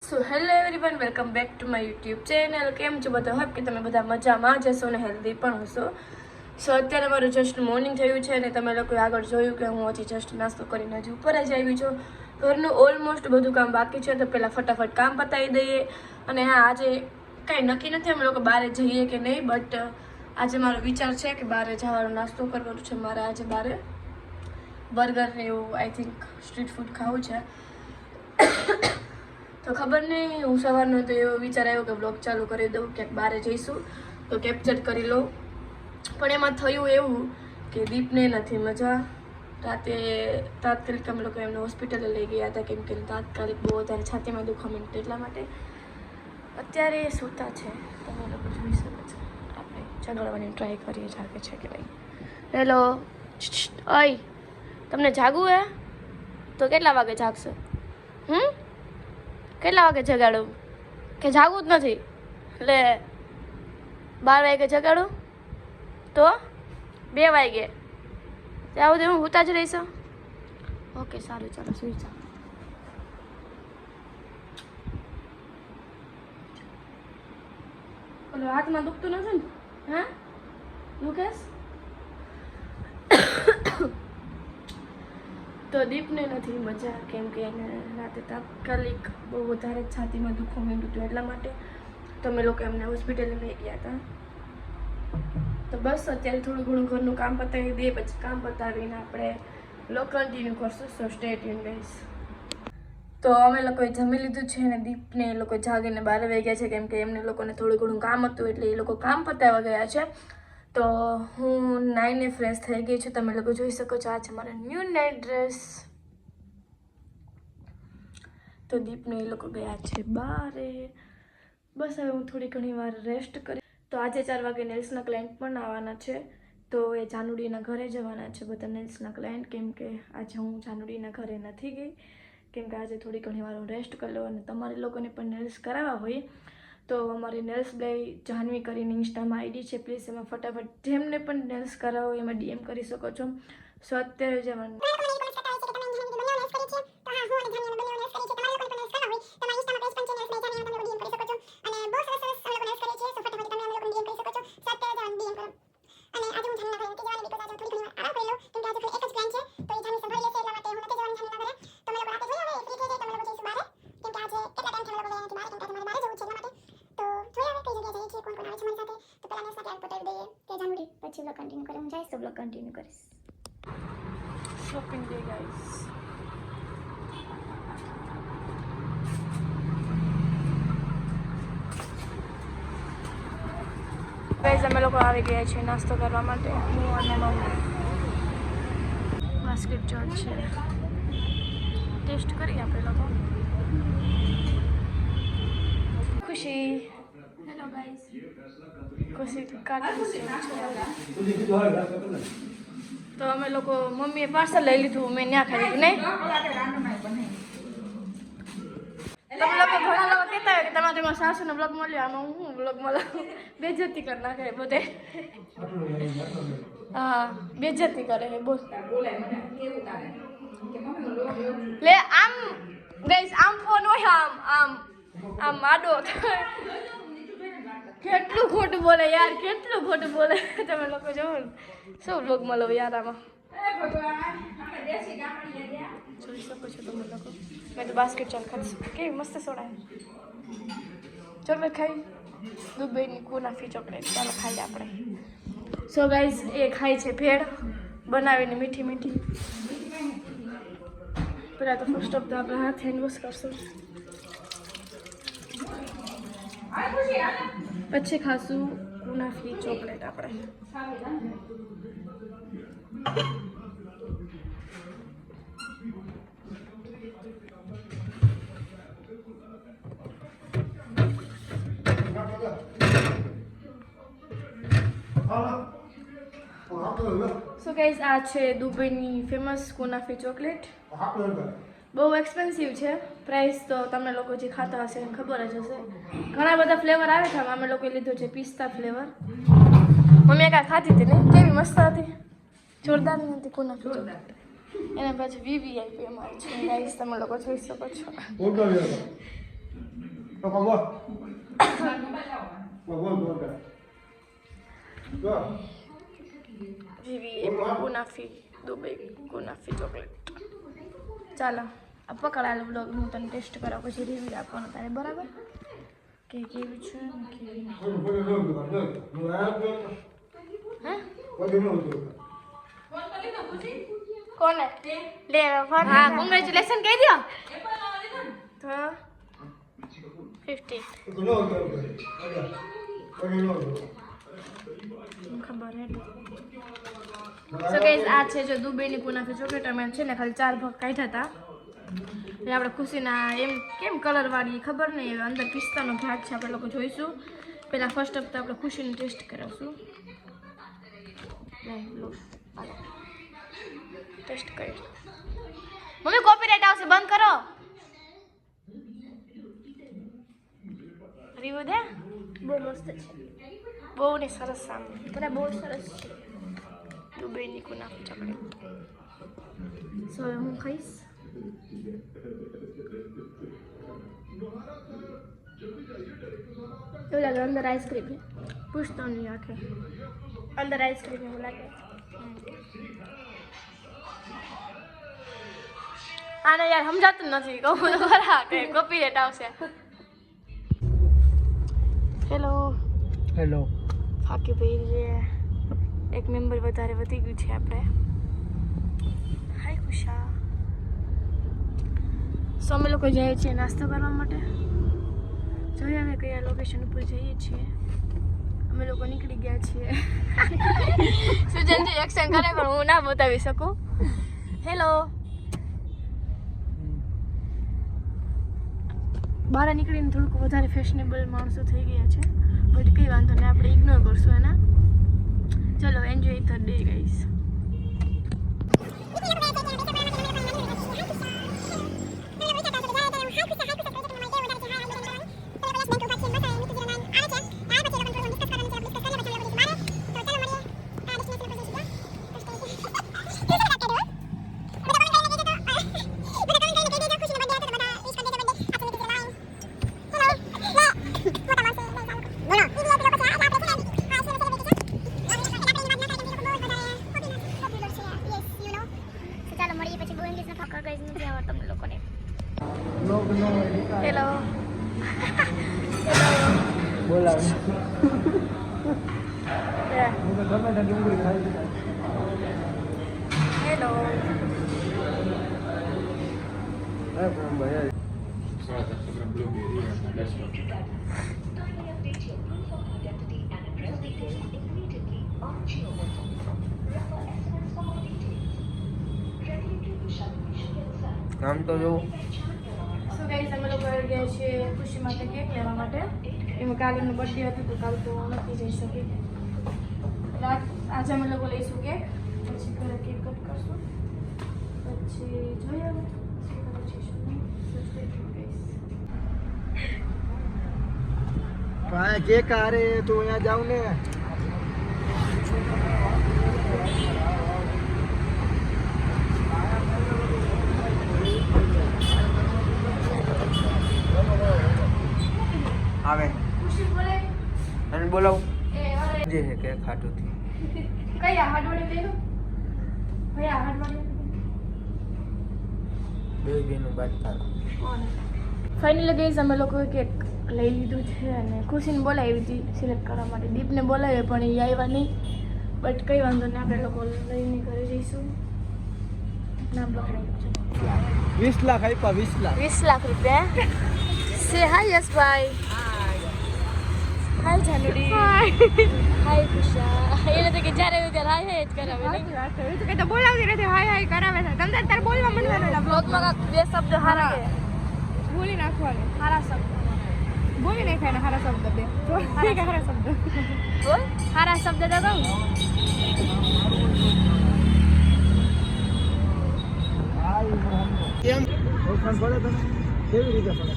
So hello everyone, welcome back to my YouTube channel. કેમ છો બધા? હોપ કે તમે બધા મજામાં જશો ને હેલ્ધી પણ હશો. સો અત્યારે મારું જસ્ટ મોર્નિંગ થયું છે અને તમે લોકોએ આગળ જોયું કે હું હજી જસ્ટ નાસ્તો કરીને હજી ઉપર જ આવી છું. ઘરનું ઓલમોસ્ટ બધું કામ બાકી છે, તો પહેલાં ફટાફટ કામ પતાવી દઈએ. અને હા, આજે કાંઈ નક્કી નથી અમે લોકો બહાર જઈએ કે નહીં, બટ આજે મારો વિચાર છે કે બહાર જવાનો નાસ્તો કરવાનો છે મારે. આજે બહાર બર્ગર ને એવું આઈ થિંક સ્ટ્રીટ ફૂડ ખાવું છે. તો ખબર નહીં, હું સવારનો તો એવો વિચાર આવ્યો કે બ્લોગ ચાલુ કરી દઉં, ક્યાંક બહાર જઈશું તો કેપ્ચર કરી લઉં. પણ એમાં થયું એવું કે દીપને નથી મજા. રાતે તાત્કાલિક અમે લોકો એમને હોસ્પિટલે લઈ ગયા હતા, કેમ કે તાત્કાલિક બહુ વધારે છાતીમાં દુખવા માંડતું, એટલા માટે અત્યારે એ સૂતા છે. તમે લોકો જોઈ શકો છો. આપણે જગાડવાની ટ્રાય કરીએ, જાગે છે કે નહીં. હેલો, ઓય, તમને જાગવું હે તો કેટલા વાગે જાગશો? કેટલા વાગે જગાડું? કે જાગવું જ નથી? એટલે 12 વાગે જગાડું તો 2 વાગે ત્યાં સુધી હું ઉતા જ રહીશ. ઓકે, સારું, ચાલો સુઈ જાઓ. ઓલો હાથમાં દુખતું નથી ને? હા, મુકેશ? તો દીપને નથી મજા, કેમ કે એને રાતે તાત્કાલિક બહુ વધારે છાતીમાં દુખવા માંડ્યું હતું, એટલા માટે તો અમે લોકો એમને હોસ્પિટલે લઈ ગયા હતા. તો બસ અત્યારે થોડું ઘણું ઘરનું કામ પતાવી દઈએ, પછી કામ પતાવીને આપણે બ્લોગ કન્ટિન્યુ કરશું. સો સ્ટે ટ્યુન ગાઈસ. તો અમે લોકોએ જમી લીધું છે અને દીપને એ લોકો જાગીને 12 વાગ્યા છે, કેમ કે એમને લોકોને થોડું ઘણું કામ હતું, એટલે એ લોકો કામ પતાવવા ગયા છે. તો હું નાઈને ફ્રેશ થઈ ગઈ છું, તમે લોકો જોઈ શકો છો. આ છે મારા ન્યૂ નાઇટ ડ્રેસ. તો દીપને એ લોકો ગયા છે બારે. બસ હવે હું થોડી ઘણી વાર રેસ્ટ કરી. તો આજે 4 વાગે નેલ્સના ક્લાયન્ટ પણ આવવાના છે, તો એ જાનુડીના ઘરે જવાના છે બધા નેલ્સના ક્લાયન્ટ, કેમ કે આજે હું જાનુડીના ઘરે નથી ગઈ, કેમ કે આજે થોડી ઘણી વાર હું રેસ્ટ કરી લઉં. અને તમારે લોકોને પણ નેલ્સ કરાવવા હોય તો અમારી નેલ્સ બાય જાહ્નવી કરીને ઇન્સ્ટામાં આઈડી છે, પ્લીઝ એમાં ફટાફટ જેમને પણ નેલ્સ કરાવો એમાં DM કરી શકો છો. સો અત્યારે જવાનું કન્ટિન્યુ કરે. હું જઈશ તો બ્લોગ કન્ટિન્યુ કરીશ. Shopping day guys. ગાઈસ અમે લોકો આવી ગયા છીએ નાસ્તો કરવા માટે. હું અને મમ્મી બાસ્કેટ જોન છે, ટેસ્ટ કરીએ આપણે લોકો. ખુશી, હેલો ગાઈસ. ખુશી તો અમે લોકો મમ્મીએ પાર્સલ લઈ લીધું, મેં ત્યાં ખાઈ લીધું નહીં. તમે લોકો ઘણા લોકો કહેતા હોય કે તમારા સાસુનો બ્લોગ મળ્યો, આમાં હું બ્લોગ મળ્યો. બેજતી કરી નાખે બધે. હા, બેજતી કરે છે. બોલ લે આમ ગાઈસ, આમ ફોન હોય, આમ આમ આમ આડો. કેટલું ખોટું બોલે યાર, કેટલું ખોટું બોલે. તમે લોકો જોવો ને શું બ્લોગ મળો યાર આમાં. જોઈ શકો છો તમે લોકો. મેં તો બાસ્કેટ ચાલ ખાધીશ, કેવી મસ્ત સોડા. ચોકલેટ ખાઈ, દુબઈની કુનાફી ચોકલેટ. ચાલો ખાઈએ આપણે. સો ગાઈઝ, એ ખાય છે ભેળ બનાવીને મીઠી મીઠી. પહેલાં તો ફર્સ્ટ ઓફ તો આપણે હાથ હેન્ડ વોશ કરશું, પછી ખાશું કુનાફી ચોકલેટ આપણે. સો ગાઈઝ, આ છે દુબઈની ફેમસ કુનાફી ચોકલેટ. બહુ એક્સપેન્સિવ છે, પ્રાઇસ તો તમે લોકો જે ખાતા હશે ખબર જ હશે. ઘણા બધા ફ્લેવર આવે છે, અમે લોકોએ લીધો છે પિસ્તા ફ્લેવર. મમ્મીએ કાંઈ ખાધી હતી ને, કેવી મસ્ત હતી, જોરદાર નથી કુનાફી ચોકલેટ. એના પાછું VVIP અમારે છે ગાઈસ, તમે લોકો જોઈ શકો છો. તો કોમ બોલ બોલ જેવી ગુનાફી દુબઈ ગુનાફી ચોકલેટ ચાલો આ પકડાયેલો બ્લોગ હું તને ટેસ્ટ કરાવ પછી રિવ્યુ આપવાનો તારે બરાબર કે કેવું છે ને કેવી નહીં હે કોને લે ફોન હા કોંગ્રેચ્યુલેશન કહી દો હા 50 ખબર હે સો ગાઈસ આ છે જો દુબઈની કુનાફી ચોકલેટ અમે છે ને ખાલી 4 ભાગ કાઢ્યા હતા એટલે આપણે ખુશીના એમ કેમ કલર વાળી ખબર નહીં હવે અંદર પિસ્તાનો ભાગ છે આપણે લોકો જોઈશું પહેલાં ફર્સ્ટ અપ તો આપણે ખુશીને ટેસ્ટ કરાવશું ટેસ્ટ કરી મમ્મી કોપીરાઇટ આવશે બંધ કરો રિવ્યુ દે બહુ મસ્ત છે બહુ ને સરસ સામે બધા બહુ સરસ છે દુબઈની કુનાફી ચોકલેટ સો હું ખાઈશ એવું લાગે અંદર આઈસ્ક્રીમ છે પૂછતો નહીં આખે અંદર આઈસ્ક્રીમ એવું લાગે આને યાર સમજાતું નથી કહું તો ખરા કે કોપીરાઇટ આવશે હેલો ફાકી ભાઈ જે એક મેમ્બર વધારે વધી ગયું છે આપણે હાય ખુશા સો અમે લોકો જઈએ છીએ નાસ્તો કરવા માટે જોઈએ અમે કયા લોકેશન ઉપર જઈએ છીએ અમે લોકો નીકળી ગયા છીએ સુજનજી એક્શન કરે પણ હું ના બતાવી શકું હેલો બહાર નીકળીને થોડુંક વધારે ફેશનેબલ માણસો થઈ ગયા છે બટ કંઈ વાંધો નહીં આપણે ઇગ્નોર કરશું એના ચલો enjoy the day guys hello બોલાવ હું તો ટમેટા ડુંગળી ખાઈ હેલો ભાઈ કામ તો જોવું સો ગાઈસ અમે લોકો આવી ગયા છીએ ખુશી માટે કેક લેવા માટે એમાં કાલનું બર્થડે હતું તો કાલ તો નથી જઈ શકી આજે અમે લોકો લઈશું કેક પછી ઘરે કેક કટ કરશું પછી જોઈએ હવે શું કરે છે શું નહીં પાસે જે કારે તું અહીંયા જાવ ને આવે ખુશી બોલે અને બોલાવ એ અરે જે છે કે ખાટું થી કયા હાડવાડી લઈ લો કયા હાડવાડી બે બેનું બાદ તારું ફાઇનલી ગઈઝ અમે લોકોએ કેક લઈ લીધું છે અને ખુશીને બોલાવી હતી સિલેક્ટ કરવા માટે દીપને બોલાવીએ પણ એ આવ્યા નહીં બટ કંઈ વાંધો નહીં આપણે લોકો લઈને ઘરે જઈશું નામ લખાયું છે 20 લાખ આપ્યા 20 લાખ 20 લાખ રૂપિયા સે હાય યશભાઈ હાય જાનુડી હાય ખુશા એને તો કે જ્યારે એવું ત્યારે હાય હાય જ કરાવે નહીં તો કે તો બોલાવતી નથી હાય હાય કરાવે છે તમને તાર બોલવા માંડવાનું બ્લોગમાં બે શબ્દ હારા કે બોલી નાખવાનું હારા શબ્દ બોલી નાખાય હારા શબ્દ બે હારા શબ્દ બોલ હારા શબ્દ તો કહું કેમ ઓળખાણ પડે તને કેવી રીતે પડે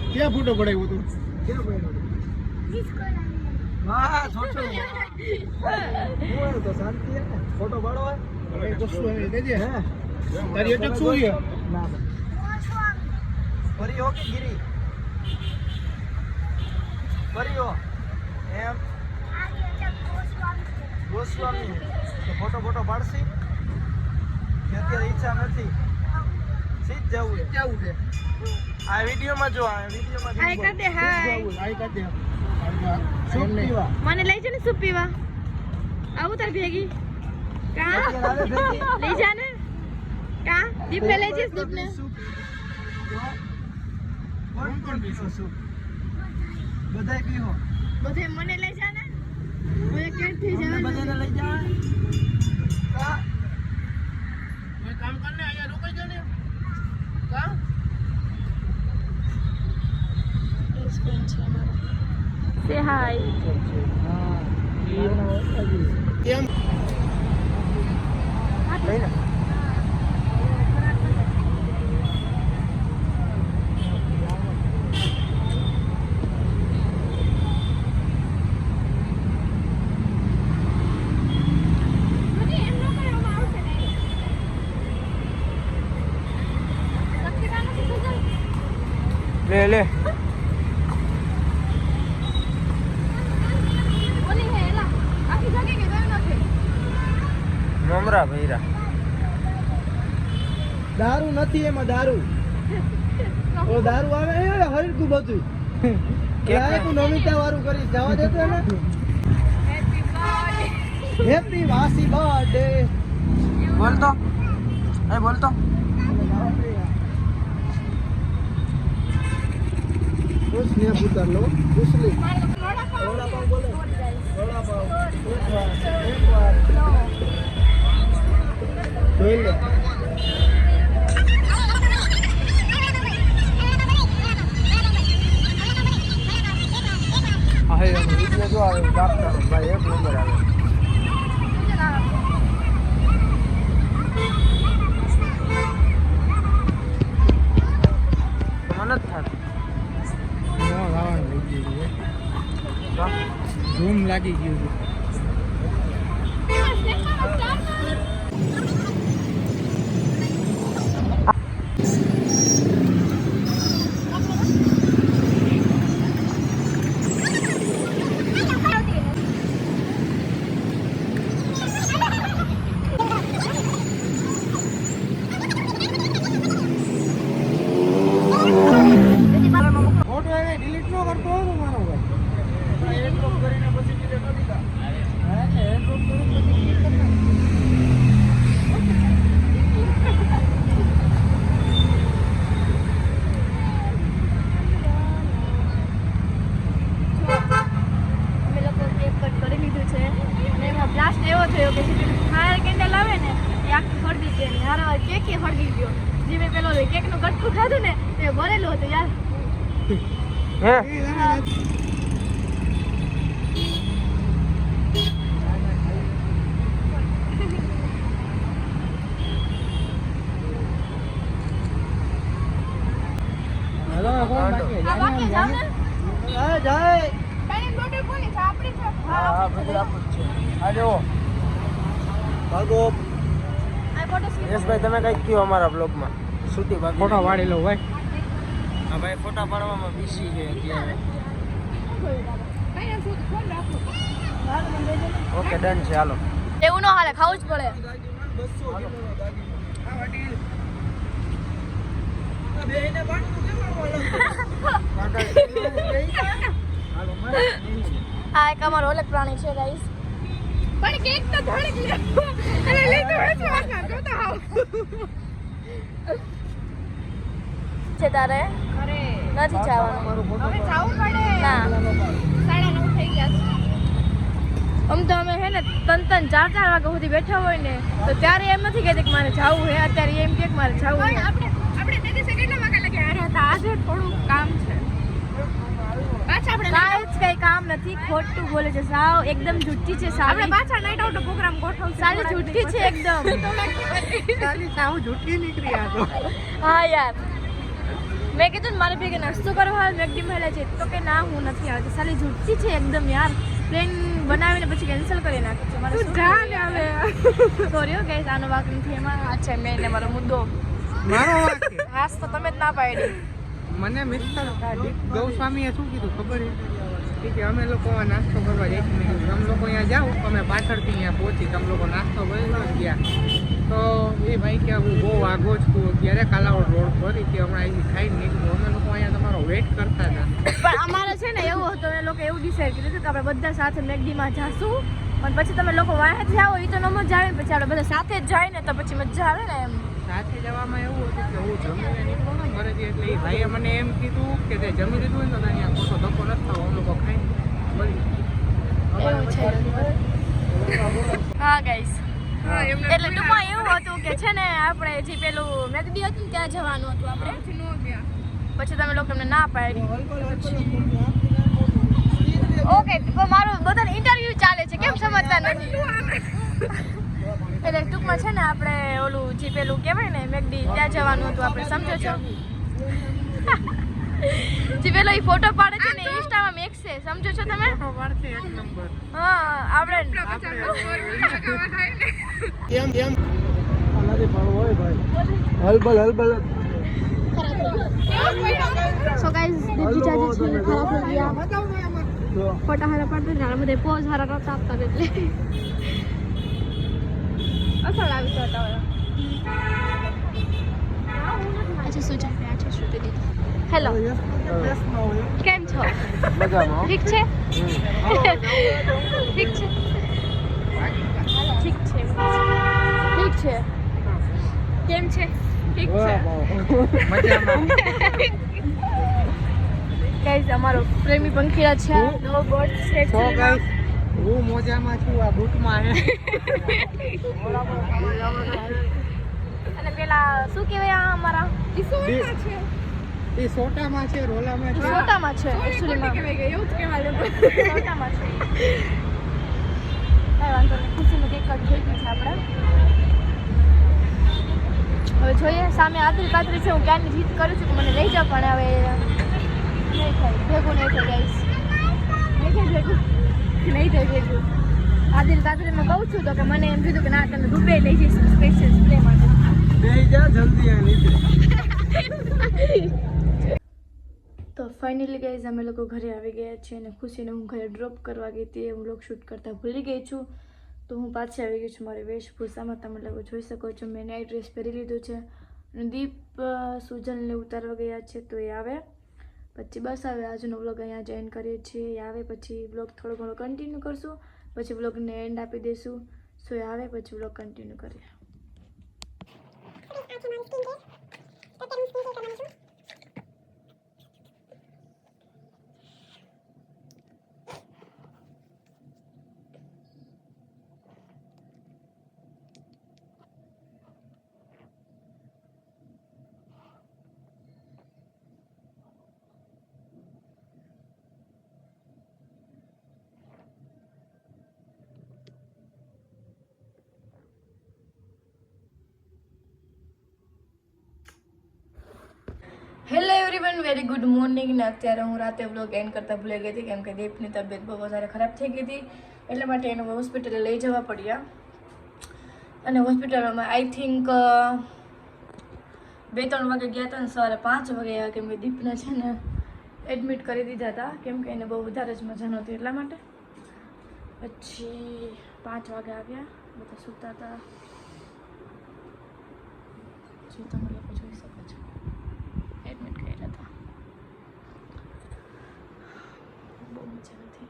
ક્યાં ફોટો પડાવ્યો તું ક્યાં પડ્યો હા છોટો હું તો શાંતિ હે ને ફોટો પાડો હે તો શું હે દેજે હે તારી અટક શું છે ના ફરી હો કે ગીરી ફરીઓ એમ ગોસ્વામી તો ફોટો પાડશી કે અત્યારે ઈચ્છા નથી સીધ જવું છે આ વિડીયોમાં જો આ વિડીયોમાં હાય કર દે હાય આઈ કર દે સૂપ પીવા મને લઈ જા ને સૂપ પીવા આવું તાર ભેગી કા લઈ જા ને કા દીપને લઈ જઈશ દીપને કોણ પીશો સૂપ બધાય પીવો બધે મને લઈ જા ને મને કેટ થઈ જવાનું બધાને લઈ જા કા કોઈ કામ કરને અહીંયા રોકાઈ જા ને કા સે હાય હા કેમ લઈને લે મમરા ભૈરા દારૂ નથી એમાં દારૂ ઓ દારૂ આવે એ હરકું બધું ક્યારે તું નમિતા વાળું કરીશ જવા દેતો ને હેપી વાસી બર્થડે બોલતો એ બોલતો उसने उतर लो उसने थोड़ा पाव बोले थोड़ा पाव एक बार बोल ले आहे इसमें जो आवे डॉक्टर भाई एक नंबर आवे मनत था ધૂમ લાગી ગયું છે ડિલીટ ન કરતો હોય ને મારો ભાઈ એડ્રોપ કરીને પછી ડિલીટ કરી દા હા એડ્રોપ કરીને પછી ડિલીટ કરી દા અમે લોકો કેક કટ કરી લીધું છે અને એમાં બ્લાસ્ટ એવો થયો કે જે ફાયર કેન્ડલ આવે ને એ આખી હળદી છે ને હારા કેક એ હળદી ગયો જે મેં પેલો કેકનું ગટકું ખાધું ને તે ભરેલું હતું યાર હે હેલો કોણ બાકી આ બાકી જાવ ને આ જાય પાણી બોટલ કોની છે આપણી છે હા બધું આપું છે આ જો ભાગો આ બોટલ યશભાઈ તમે કઈક કયો અમારા બ્લોગમાં સુતી બાકી ફોટો પાડી લો ભાઈ હા ભાઈ ફોટા પાડવામાં બિઝી છે અત્યારે ઓકે ડન છે હાલો એવું ન હાલે ખાવું જ પડે આ એક અમારો અલગ પ્રાણી છે ગાઈસ પણ કેક તો ધડક લે અને લે તો હે વાકા જો તો હાવ છે તારે અરે નથી જવાનું હવે જાવું પડે ના 9:30 થઈ ગયા છે તો અમે હે ને 3-4 વાગ્યા સુધી બેઠા હોય ને તો ત્યારે એમ નથી કહેતી કે મારે જાવું હે અત્યારે એમ કે મારે જાવું હે આપણે તે દિવસે કેટલા વાગ્યા લગે હારે હતા આજે થોડું કામ છે પાછા આપણે કાંઈ જ કઈ કામ નથી ખોટું બોલે છે સાવ એકદમ જુઠ્ઠી છે સાવ આપણે પાછા નાઈટ આઉટ પ્રોગ્રામ ગોઠવશું સાલી જુઠ્ઠી છે એકદમ સાલી સાવ જુઠ્ઠી નીકળી આ તો હા યાર મેં કીધું ને મારે ભેગે નાસ્તો કરવા મેકડી મળે છે તો કે ના હું નથી આવતી સાલી જુઠ્ઠી છે એકદમ યાર પ્લેન બનાવીને પછી કેન્સલ કરી નાખી છે મારે જા ને હવે સોરી હો ગાઈસ આનો વાક નથી એમાં આ છે મેં ને મારો મુદ્દો મારો વાક હાસ તો તમે જ ના પાડી મને મિસ્ટર ગૌસ્વામીએ શું કીધું ખબર છે કે અમે લોકો નાસ્તો કરવા જઈશું. મેં કીધું તમે લોકો અહીંયા જાઓ, અમે પાછળથી અહીંયા પહોંચી, તમે લોકો નાસ્તો કરી લો ગયા. તો એ ભાઈ કે હું બહુ આગો છું અત્યારે કાલાવડ રોડ પર, કે હમણાં અહીંથી ખાઈને નીકળું. અમે લોકો અહીંયા તમારો વેઇટ કરતા હતા. પણ અમારે છે ને એવું હતું, એ લોકો એવું ડિસાઈડ કર્યું હતું કે આપણે બધા સાથે મેગડીમાં જાશું, અને પછી તમે લોકો વાંહે જાઓ એ તો ન મજા આવે ને, પછી આપણે બધા સાથે જ જાય ને તો પછી મજા આવે ને એમ. સાથે જવામાં એવું હતું કે હું જમીને નીકળું ને ઘરેથી, એટલે એ ભાઈએ મને એમ કીધું કે તે જમી લીધું હોય ને તો અહીંયા ખોટો ધક્કો નથી થવો, અમે લોકો ખાઈને મળી. એવું છે. હા ગાઈસ, એટલે ટૂંકમાં એવું હતું કે છે ને આપણે જે પેલું મેગડી હતું ત્યાં જવાનું હતું આપણે, પછી તમે લોકો અમને ના પાડી. ઓકે, તો મારું બધાને ઇન્ટરવ્યુ ચાલે છે, કેમ સમજતા નથી? એટલે ટૂંકમાં છે ને આપણે ઓલું જે પેલું કહેવાય ને મેગડી ત્યાં જવાનું હતું આપણે, સમજો છો? જે પેલો એ ફોટો પાડે છે ને ઇન્સ્ટામાં મેક્સે, સમજો છો તમે? એક નંબર. હા, આપણે સો ગાઈસ દીદી ચાચી છે ખરાબ થઈ ગયા, ફોટા હારા પાડતા ને બધે પોઝ હારા નતા આપતા એટલે અસર આવી જતા હોય. અચ્છા શું છે આ છે શું દીદી? હેલો, કેમ છો? મજામાં. ઠીક છે? ઠીક છે, ઠીક છે, ઠીક છે. કેમ છે? ઠીક છે. મજામાં. ગાઈઝ અમારો પ્રેમી પંખીડા છે, નવો બર્ડ છે તો ગાઈસ હું મોજામાં છું, આ બૂટમાં હે. અને પેલા શું કહેવાય આ અમારા એ સોટામાં છે, રોલામાં છે. છોટામાં છે એકચ્યુઅલીમાં એવું જ કહેવાય છોટામાં છે. કાંઈ વાંધો નહીં, ખુશીનું કેક કટ થઈ ગયું છે આપણે. હવે જોઈએ, સામે આતરી પાતરી છે, હું ક્યાંની જીત કરું છું કે મને લઈ જાઓ, પણ હવે નહીં થાય, ભેગું નહીં થાય ગાઈસ, નહીં થાય ભેગું, નહીં થાય ભેગું. આદિલ પાતરીમાં કહું છું તો કે મને એમ કીધું કે ના તમે દુબઈ લઈ જઈશું સ્પેશિયલ સ્પ્રે માટે. બેહી જા જલ્દી આ નીચે. તો ફાઇનલી ગાઈઝ અમે લોકો ઘરે આવી ગયા છીએ અને ખુશીને હું ઘરે ડ્રોપ કરવા ગઈ હતી, હું વ્લોગ શૂટ કરતાં ભૂલી ગઈ છું. તો હું પાછી આવી ગઈ છું મારી વેશભૂષામાં, તમે લોકો જોઈ શકો છો મેં નાઇટ ડ્રેસ પહેરી લીધું છે. અને દીપ સુજલને ઉતારવા ગયા છે, તો એ આવે પછી બસ હવે આજનો વ્લોગ અહીંયા જોઈન કરીએ છીએ. એ આવે પછી વ્લોગ થોડો ઘણો કન્ટિન્યુ કરશું, પછી વ્લોગને એન્ડ આપી દઈશું. સો એ આવે પછી વ્લોગ કન્ટિન્યુ કરીએ. Hello everyone, very good morning. ને અત્યારે હું રાતે વ્લોગ એન્ડ કરતાં ભૂલી ગઈ હતી કેમ કે દીપની તબિયત બહુ વધારે ખરાબ થઈ ગઈ હતી, એટલા માટે એને હોસ્પિટલે લઈ જવા પડ્યા. અને હોસ્પિટલમાં આઈ થિંક 2-3 વાગે ગયા હતા ને સવારે 5 વાગે આવ્યા, કેમ કે દીપને છે ને એડમિટ કરી દીધા હતા કેમ કે એને બહુ વધારે જ મજા નહોતી એટલા માટે. પછી 5 વાગે આવ્યા, બધા સૂતા હતા, જે તમે લોકો જોઈ શકો છો એડમિટ કર્યા હતા. બહુ મજા નથી.